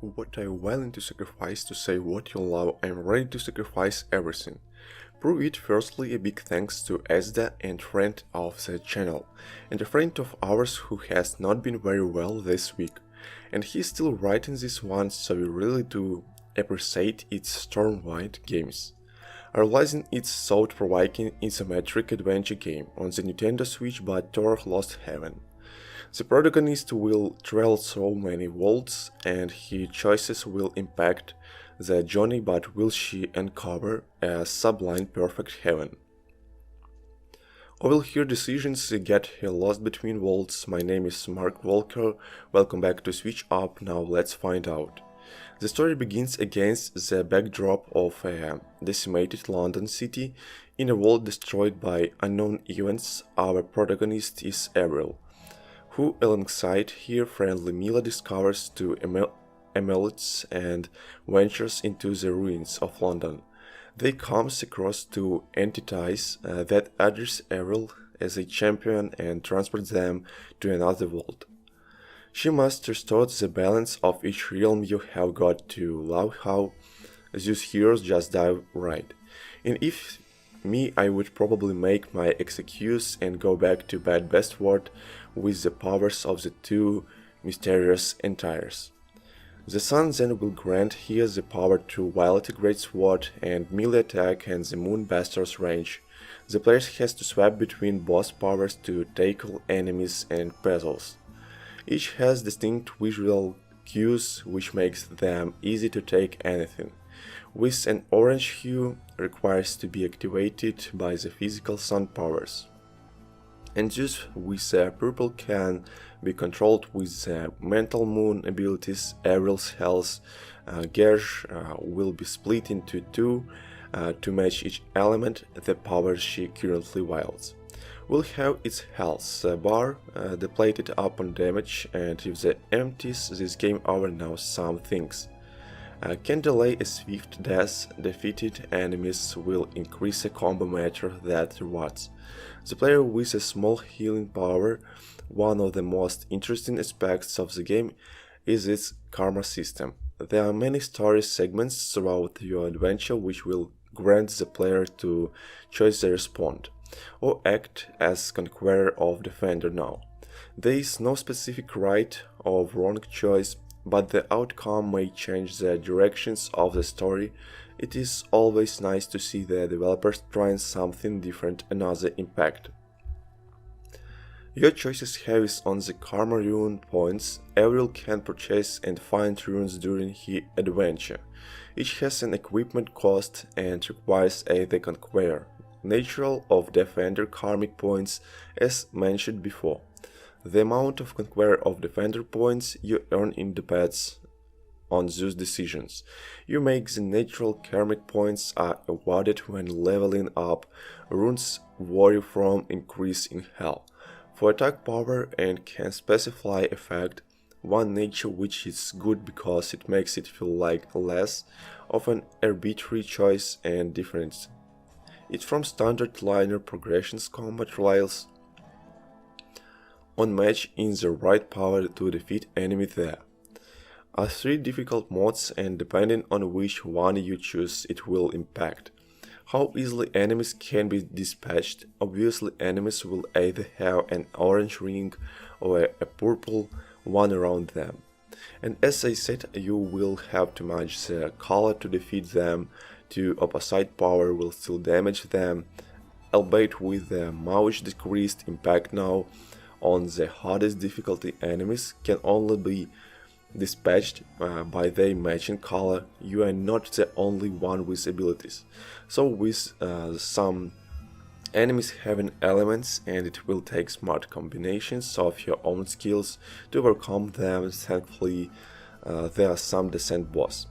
What are you willing to sacrifice to say what you love? I'm ready to sacrifice everything. Prove it. Firstly, a big thanks to Ezda and friend of the channel, and a friend of ours who has not been very well this week. And he's still writing this one, so we really do appreciate its Stormwind games. Realizing it's thought-provoking isometric adventure game on the Nintendo Switch by Thor Lost Heaven. The protagonist will travel through many worlds and his choices will impact the journey, but will she uncover a sublime perfect heaven? Or will her decisions get her lost between worlds? My name is Mark Walker, welcome back to Switch Up, now let's find out. The story begins against the backdrop of a decimated London city in a world destroyed by unknown events. Our protagonist is Avril, who alongside her friendly Mila discovers two amulets and ventures into the ruins of London. They comes across two entities that address Avril as a champion and transport them to another world. She must restore the balance of each realm. You have got to love how these heroes just dive right. And if me, I would probably make my excuse and go back to bed bestward with the powers of the two mysterious entities. The sun then will grant here the power to wield a great sword and melee attack and the moon bastards range. The player has to swap between both powers to tackle enemies and puzzles. Each has distinct visual cues which makes them easy to take anything. With an orange hue requires to be activated by the physical sun powers. And thus with a purple can be controlled with the mental moon abilities. Avril's health gauge will be split into two to match each element the power she currently wields. Will have its health bar depleted upon damage, and if the empties this game over. Now some things can delay a swift death. Defeated enemies will increase a combo meter that rewards the player with a small healing power. One of the most interesting aspects of the game is its karma system. There are many story segments throughout your adventure which will grant the player to choose the respond or act as conqueror or defender. Now, there is no specific right or wrong choice, but the outcome may change the directions of the story. It is always nice to see the developers trying something different, another impact. Your choices heavies on the karma rune points. Avril can purchase and find runes during her adventure. Each has an equipment cost and requires the conqueror. Natural of defender karmic points as mentioned before. The amount of conqueror of defender points you earn depends on those decisions. You make the natural karmic points are awarded when leveling up runes vary from increase in hell. For attack power and can specify effect, one nature which is good because it makes it feel like less of an arbitrary choice and difference. It's from standard linear progressions combat relies on match in the right power to defeat enemy. There are three difficult modes, and depending on which one you choose it will impact how easily enemies can be dispatched. Obviously enemies will either have an orange ring or a purple one around them, and as I said, you will have to match the color to defeat them. To opposite power will still damage them, albeit with the much decreased impact. Now on the hardest difficulty enemies can only be dispatched by their matching color. You are not the only one with abilities, so with some enemies having elements, and it will take smart combinations of your own skills to overcome them. Thankfully there are some decent boss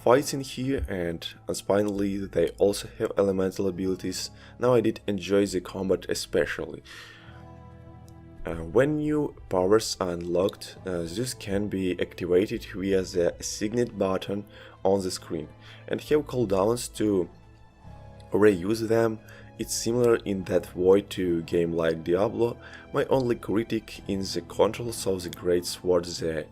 fights in here, and finally they also have elemental abilities. Now I did enjoy the combat especially. When new powers are unlocked, this can be activated via the assigned button on the screen and have cooldowns to reuse them. It's similar in that way to a game like Diablo. My only critique in the controls of the Great Sword, the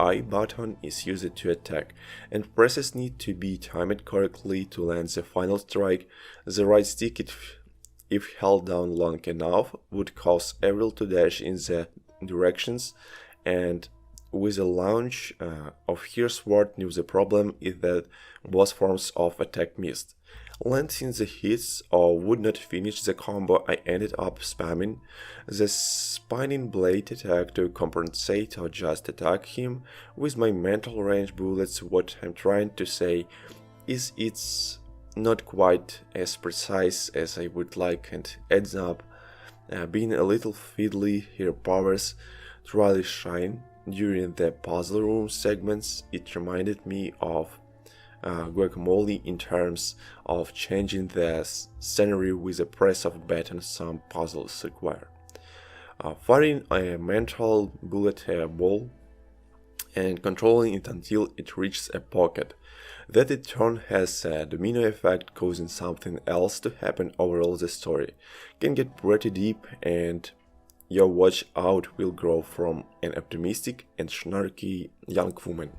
I button is used to attack, and presses need to be timed correctly to land the final strike. The right stick, if held down long enough, would cause Avril to dash in the directions, and with the launch of her sword, the problem is that both forms of attack missed. Landing the hits or would not finish the combo, I ended up spamming the spinning blade attack to compensate or just attack him with my mental range bullets. What I'm trying to say is it's not quite as precise as I would like, and ends up being a little fiddly. Her powers really shine. During the puzzle room segments, it reminded me of Guacamole in terms of changing the scenery with a press of a button some puzzles require. Firing a mental bullet ball and controlling it until it reaches a pocket. That in turn has a domino effect, causing something else to happen. Overall, the story can get pretty deep, and your watch out will grow from an optimistic and snarky young woman.